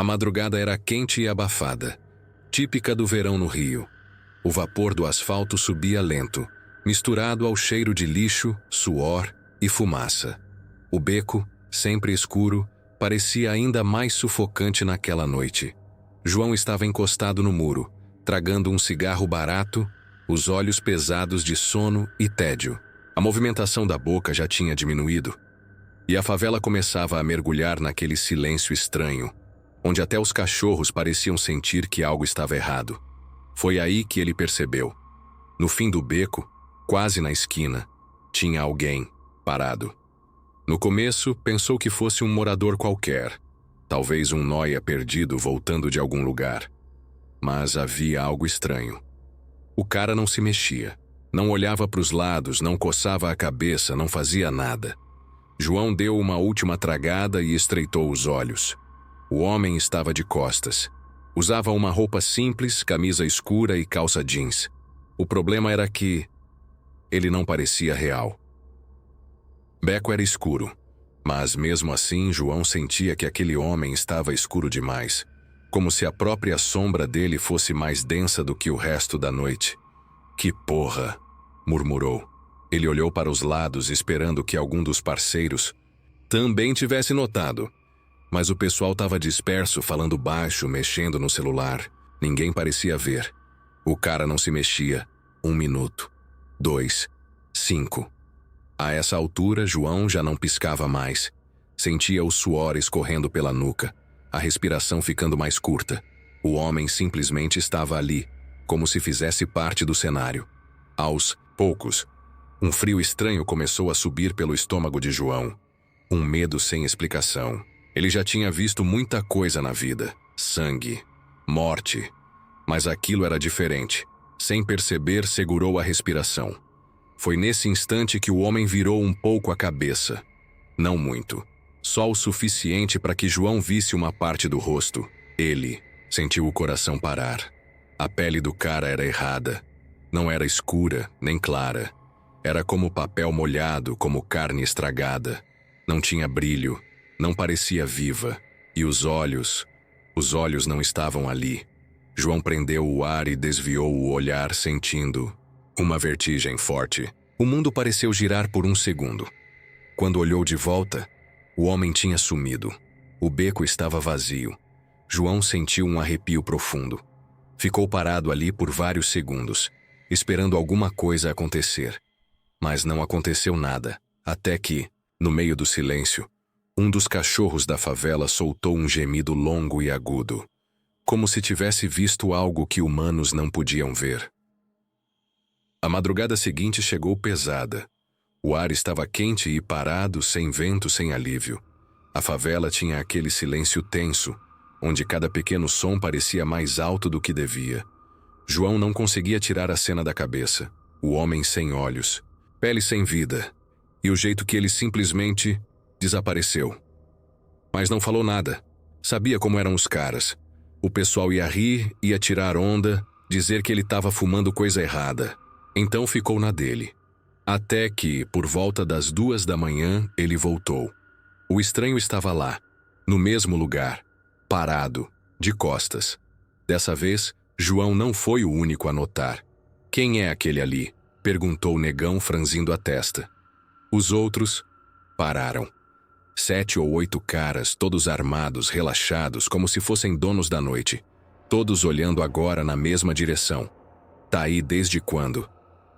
A madrugada era quente e abafada, típica do verão no Rio. O vapor do asfalto subia lento, misturado ao cheiro de lixo, suor e fumaça. O beco, sempre escuro, parecia ainda mais sufocante naquela noite. João estava encostado no muro, tragando um cigarro barato, os olhos pesados de sono e tédio. A movimentação da boca já tinha diminuído, e a favela começava a mergulhar naquele silêncio estranho, onde até os cachorros pareciam sentir que algo estava errado. Foi aí que ele percebeu. No fim do beco, quase na esquina, tinha alguém parado. No começo, pensou que fosse um morador qualquer, talvez um nóia perdido voltando de algum lugar. Mas havia algo estranho. O cara não se mexia, não olhava para os lados, não coçava a cabeça, não fazia nada. João deu uma última tragada e estreitou os olhos. O homem estava de costas. Usava uma roupa simples, camisa escura e calça jeans. O problema era que ele não parecia real. Beco era escuro, mas mesmo assim João sentia que aquele homem estava escuro demais, como se a própria sombra dele fosse mais densa do que o resto da noite. "Que porra!" murmurou. Ele olhou para os lados esperando que algum dos parceiros também tivesse notado. Mas o pessoal estava disperso, falando baixo, mexendo no celular. Ninguém parecia ver. O cara não se mexia. 1 minuto. 2. 5. A essa altura, João já não piscava mais. Sentia o suor escorrendo pela nuca, a respiração ficando mais curta. O homem simplesmente estava ali, como se fizesse parte do cenário. Aos poucos, um frio estranho começou a subir pelo estômago de João. Um medo sem explicação. Ele já tinha visto muita coisa na vida. Sangue, morte. Mas aquilo era diferente. Sem perceber, segurou a respiração. Foi nesse instante que o homem virou um pouco a cabeça. Não muito. Só o suficiente para que João visse uma parte do rosto. Ele sentiu o coração parar. A pele do cara era errada. Não era escura, nem clara. Era como papel molhado, como carne estragada. Não tinha brilho. Não parecia viva. E os olhos não estavam ali. João prendeu o ar e desviou o olhar, sentindo uma vertigem forte. O mundo pareceu girar por um segundo. Quando olhou de volta, o homem tinha sumido. O beco estava vazio. João sentiu um arrepio profundo. Ficou parado ali por vários segundos, esperando alguma coisa acontecer. Mas não aconteceu nada, até que, no meio do silêncio, um dos cachorros da favela soltou um gemido longo e agudo, como se tivesse visto algo que humanos não podiam ver. A madrugada seguinte chegou pesada. O ar estava quente e parado, sem vento, sem alívio. A favela tinha aquele silêncio tenso, onde cada pequeno som parecia mais alto do que devia. João não conseguia tirar a cena da cabeça. O homem sem olhos, pele sem vida, e o jeito que ele simplesmente desapareceu. Mas não falou nada. Sabia como eram os caras. O pessoal ia rir, ia tirar onda, dizer que ele estava fumando coisa errada. Então ficou na dele. Até que, por volta das 2 da manhã, ele voltou. O estranho estava lá, no mesmo lugar, parado, de costas. Dessa vez, João não foi o único a notar. "Quem é aquele ali?" perguntou o negão, franzindo a testa. Os outros pararam. 7 ou 8 caras, todos armados, relaxados, como se fossem donos da noite. Todos olhando agora na mesma direção. "Tá aí desde quando?"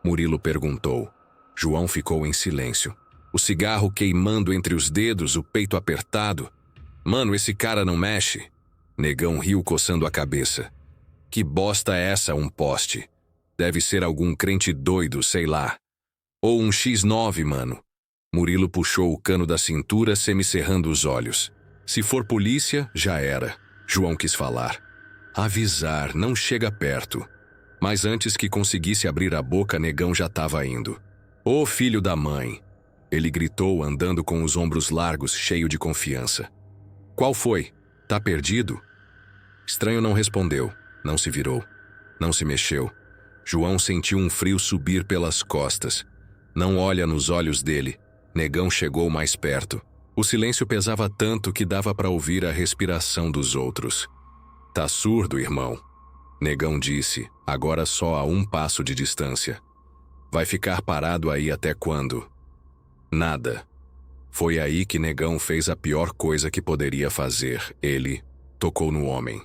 Murilo perguntou. João ficou em silêncio. O cigarro queimando entre os dedos, o peito apertado. "Mano, esse cara não mexe." Negão riu coçando a cabeça. "Que bosta é essa, um poste? Deve ser algum crente doido, sei lá. Ou um X9, mano." Murilo puxou o cano da cintura, semicerrando os olhos. "Se for polícia, já era." João quis falar. "Avisar, não chega perto." Mas antes que conseguisse abrir a boca, Negão já estava indo. "Ô filho da mãe!" Ele gritou, andando com os ombros largos, cheio de confiança. "Qual foi? Tá perdido?" Estranho não respondeu, não se virou, não se mexeu. João sentiu um frio subir pelas costas. "Não olha nos olhos dele." Negão chegou mais perto. O silêncio pesava tanto que dava para ouvir a respiração dos outros. "Tá surdo, irmão?" Negão disse, agora só a um passo de distância. "Vai ficar parado aí até quando?" Nada. Foi aí que Negão fez a pior coisa que poderia fazer. Ele tocou no homem.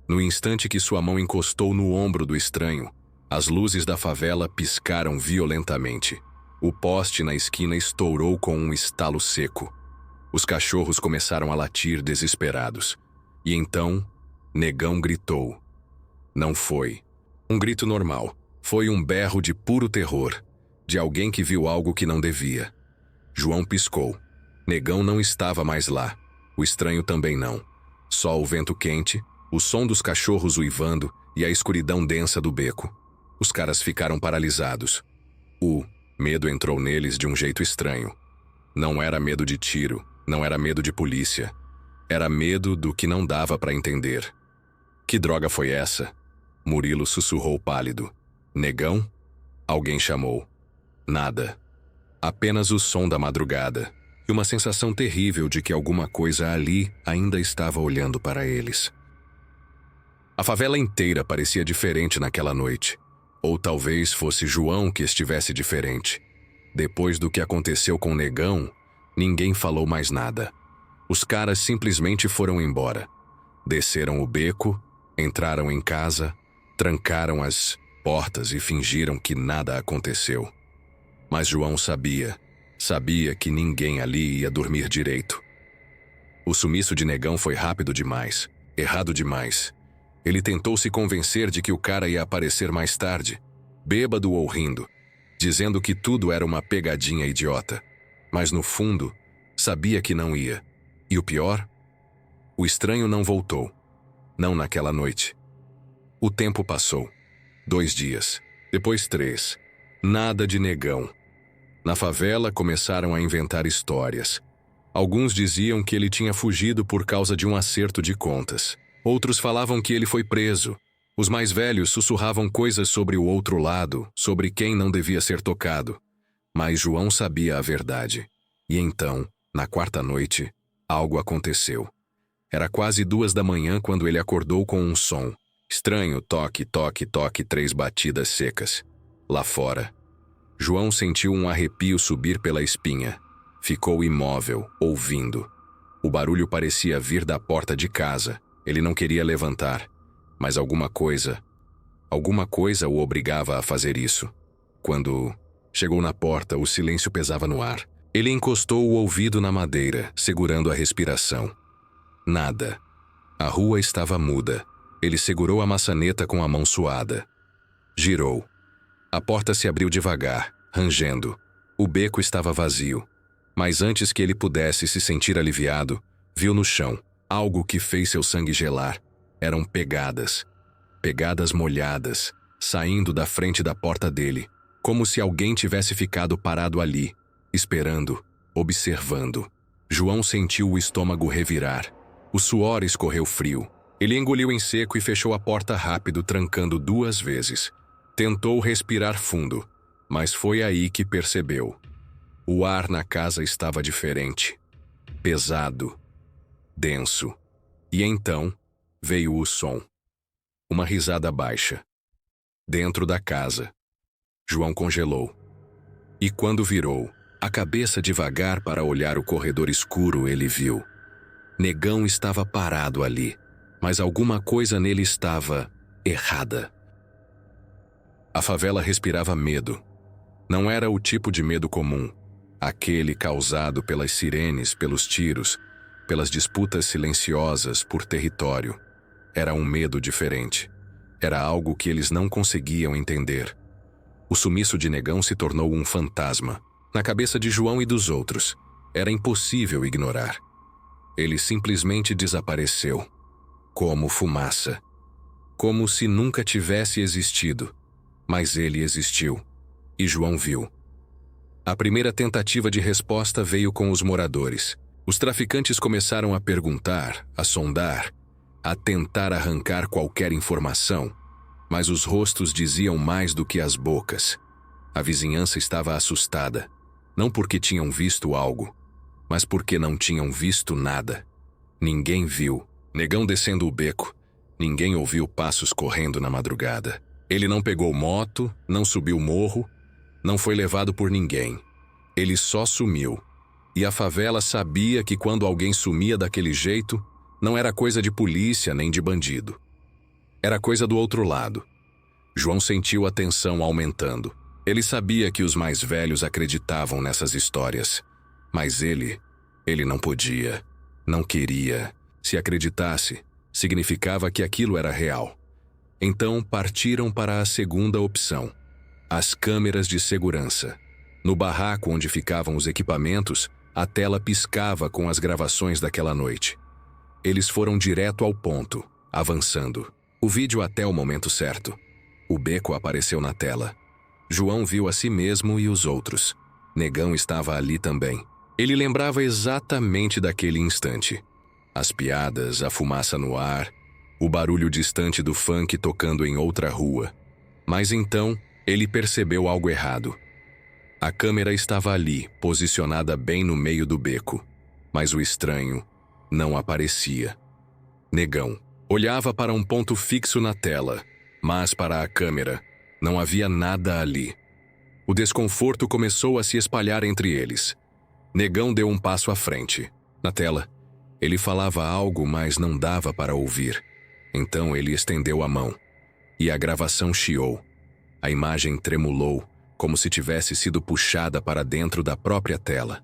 No instante que sua mão encostou no ombro do estranho, as luzes da favela piscaram violentamente. O poste na esquina estourou com um estalo seco. Os cachorros começaram a latir desesperados. E então, Negão gritou. Não foi um grito normal. Foi um berro de puro terror, de alguém que viu algo que não devia. João piscou. Negão não estava mais lá. O estranho também não. Só o vento quente, o som dos cachorros uivando e a escuridão densa do beco. Os caras ficaram paralisados. O medo entrou neles de um jeito estranho. Não era medo de tiro, não era medo de polícia. Era medo do que não dava para entender. Que droga foi essa? Murilo sussurrou pálido. Negão? Alguém chamou. Nada. Apenas o som da madrugada e uma sensação terrível de que alguma coisa ali ainda estava olhando para eles. A favela inteira parecia diferente naquela noite. Ou talvez fosse João que estivesse diferente. Depois do que aconteceu com Negão, ninguém falou mais nada. Os caras simplesmente foram embora. Desceram o beco, entraram em casa, trancaram as portas e fingiram que nada aconteceu. Mas João sabia que ninguém ali ia dormir direito. O sumiço de Negão foi rápido demais, errado demais. Ele tentou se convencer de que o cara ia aparecer mais tarde, bêbado ou rindo, dizendo que tudo era uma pegadinha idiota. Mas no fundo, sabia que não ia. E o pior? O estranho não voltou. Não naquela noite. O tempo passou. 2 dias. Depois 3. Nada de Negão. Na favela começaram a inventar histórias. Alguns diziam que ele tinha fugido por causa de um acerto de contas. Outros falavam que ele foi preso. Os mais velhos sussurravam coisas sobre o outro lado, sobre quem não devia ser tocado. Mas João sabia a verdade. E então, na 4ª noite, algo aconteceu. Era quase 2 da manhã quando ele acordou com um som. Estranho, toque, toque, toque, 3 batidas secas. Lá fora. João sentiu um arrepio subir pela espinha. Ficou imóvel, ouvindo. O barulho parecia vir da porta de casa. Ele não queria levantar, mas alguma coisa o obrigava a fazer isso. Quando chegou na porta, o silêncio pesava no ar. Ele encostou o ouvido na madeira, segurando a respiração. Nada. A rua estava muda. Ele segurou a maçaneta com a mão suada. Girou. A porta se abriu devagar, rangendo. O beco estava vazio. Mas antes que ele pudesse se sentir aliviado, viu no chão algo que fez seu sangue gelar. Eram pegadas. Pegadas molhadas, saindo da frente da porta dele, como se alguém tivesse ficado parado ali, esperando, observando. João sentiu o estômago revirar. O suor escorreu frio. Ele engoliu em seco e fechou a porta rápido, trancando 2 vezes. Tentou respirar fundo, mas foi aí que percebeu. O ar na casa estava diferente. Pesado. Denso. E então, veio o som. Uma risada baixa. Dentro da casa. João congelou. E quando virou a cabeça devagar para olhar o corredor escuro, ele viu. Negão estava parado ali, mas alguma coisa nele estava errada. A favela respirava medo. Não era o tipo de medo comum, aquele causado pelas sirenes, pelos tiros, pelas disputas silenciosas por território. Era um medo diferente. Era algo que eles não conseguiam entender. O sumiço de Negão se tornou um fantasma, na cabeça de João e dos outros. Era impossível ignorar. Ele simplesmente desapareceu. Como fumaça. Como se nunca tivesse existido. Mas ele existiu. E João viu. A primeira tentativa de resposta veio com os moradores. Os traficantes começaram a perguntar, a sondar, a tentar arrancar qualquer informação, mas os rostos diziam mais do que as bocas. A vizinhança estava assustada, não porque tinham visto algo, mas porque não tinham visto nada. Ninguém viu. Negão descendo o beco. Ninguém ouviu passos correndo na madrugada. Ele não pegou moto, não subiu morro, não foi levado por ninguém. Ele só sumiu. E a favela sabia que quando alguém sumia daquele jeito, não era coisa de polícia nem de bandido. Era coisa do outro lado. João sentiu a tensão aumentando. Ele sabia que os mais velhos acreditavam nessas histórias. Mas ele não podia, não queria. Se acreditasse, significava que aquilo era real. Então partiram para a segunda opção: as câmeras de segurança. No barraco onde ficavam os equipamentos, a tela piscava com as gravações daquela noite. Eles foram direto ao ponto, avançando. O vídeo até o momento certo. O beco apareceu na tela. João viu a si mesmo e os outros. Negão estava ali também. Ele lembrava exatamente daquele instante. As piadas, a fumaça no ar, o barulho distante do funk tocando em outra rua. Mas então, ele percebeu algo errado. A câmera estava ali, posicionada bem no meio do beco. Mas o estranho não aparecia. Negão olhava para um ponto fixo na tela, mas para a câmera não havia nada ali. O desconforto começou a se espalhar entre eles. Negão deu um passo à frente. Na tela, ele falava algo, mas não dava para ouvir. Então ele estendeu a mão. E a gravação chiou. A imagem tremulou, como se tivesse sido puxada para dentro da própria tela.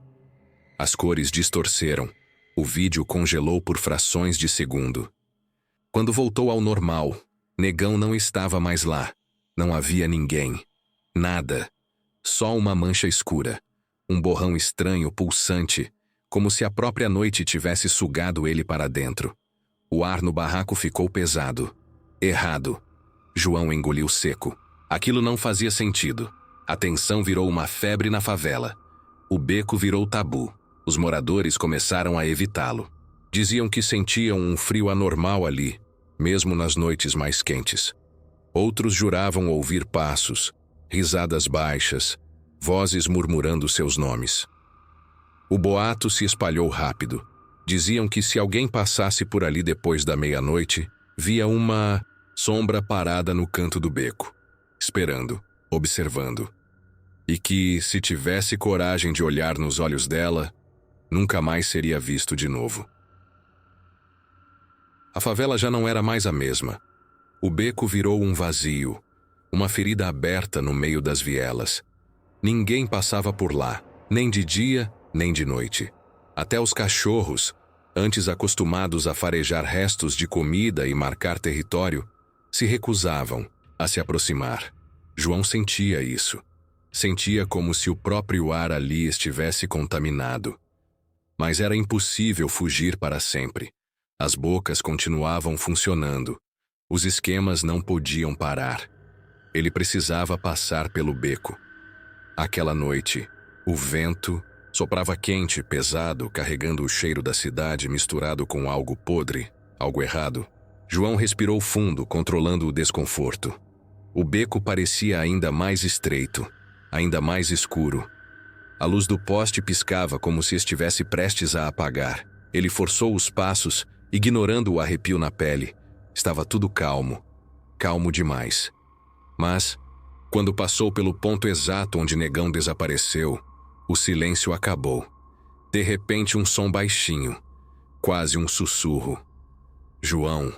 As cores distorceram. O vídeo congelou por frações de segundo. Quando voltou ao normal, Negão não estava mais lá. Não havia ninguém. Nada. Só uma mancha escura. Um borrão estranho, pulsante, como se a própria noite tivesse sugado ele para dentro. O ar no barraco ficou pesado. Errado. João engoliu seco. Aquilo não fazia sentido. A tensão virou uma febre na favela. O beco virou tabu. Os moradores começaram a evitá-lo. Diziam que sentiam um frio anormal ali, mesmo nas noites mais quentes. Outros juravam ouvir passos, risadas baixas, vozes murmurando seus nomes. O boato se espalhou rápido. Diziam que se alguém passasse por ali depois da meia-noite, via uma sombra parada no canto do beco, esperando, observando. E que, se tivesse coragem de olhar nos olhos dela, nunca mais seria visto de novo. A favela já não era mais a mesma. O beco virou um vazio, uma ferida aberta no meio das vielas. Ninguém passava por lá, nem de dia, nem de noite. Até os cachorros, antes acostumados a farejar restos de comida e marcar território, se recusavam a se aproximar. João sentia isso. Sentia como se o próprio ar ali estivesse contaminado. Mas era impossível fugir para sempre. As bocas continuavam funcionando. Os esquemas não podiam parar. Ele precisava passar pelo beco. Aquela noite, o vento soprava quente, pesado, carregando o cheiro da cidade misturado com algo podre, algo errado. João respirou fundo, controlando o desconforto. O beco parecia ainda mais estreito, ainda mais escuro. A luz do poste piscava como se estivesse prestes a apagar. Ele forçou os passos, ignorando o arrepio na pele. Estava tudo calmo, calmo demais. Mas, quando passou pelo ponto exato onde Negão desapareceu, o silêncio acabou. De repente, um som baixinho, quase um sussurro. João.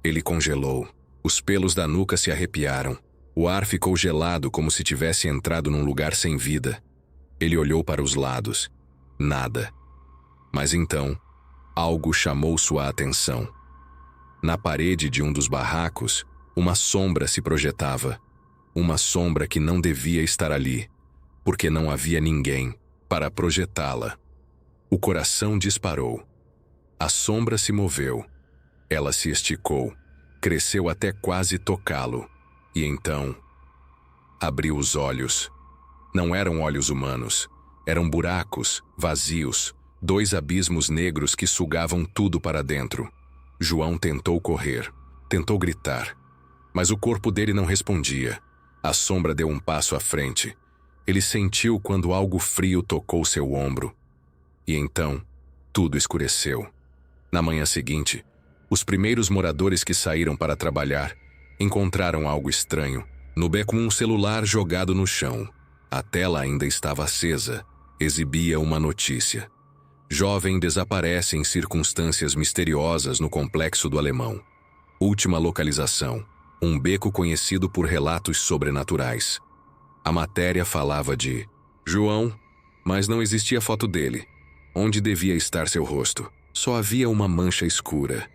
Ele congelou. Os pelos da nuca se arrepiaram. O ar ficou gelado como se tivesse entrado num lugar sem vida. Ele olhou para os lados. Nada. Mas então, algo chamou sua atenção. Na parede de um dos barracos, uma sombra se projetava. Uma sombra que não devia estar ali, porque não havia ninguém para projetá-la. O coração disparou. A sombra se moveu. Ela se esticou, cresceu até quase tocá-lo. E então, abriu os olhos. Não eram olhos humanos. Eram buracos, vazios, dois abismos negros que sugavam tudo para dentro. João tentou correr, tentou gritar, mas o corpo dele não respondia. A sombra deu um passo à frente. Ele sentiu quando algo frio tocou seu ombro. E então, tudo escureceu. Na manhã seguinte, os primeiros moradores que saíram para trabalhar encontraram algo estranho. No beco, um celular jogado no chão. A tela ainda estava acesa. Exibia uma notícia. Jovem desaparece em circunstâncias misteriosas no complexo do Alemão. Última localização. Um beco conhecido por relatos sobrenaturais. A matéria falava de João, mas não existia foto dele. Onde devia estar seu rosto? Só havia uma mancha escura.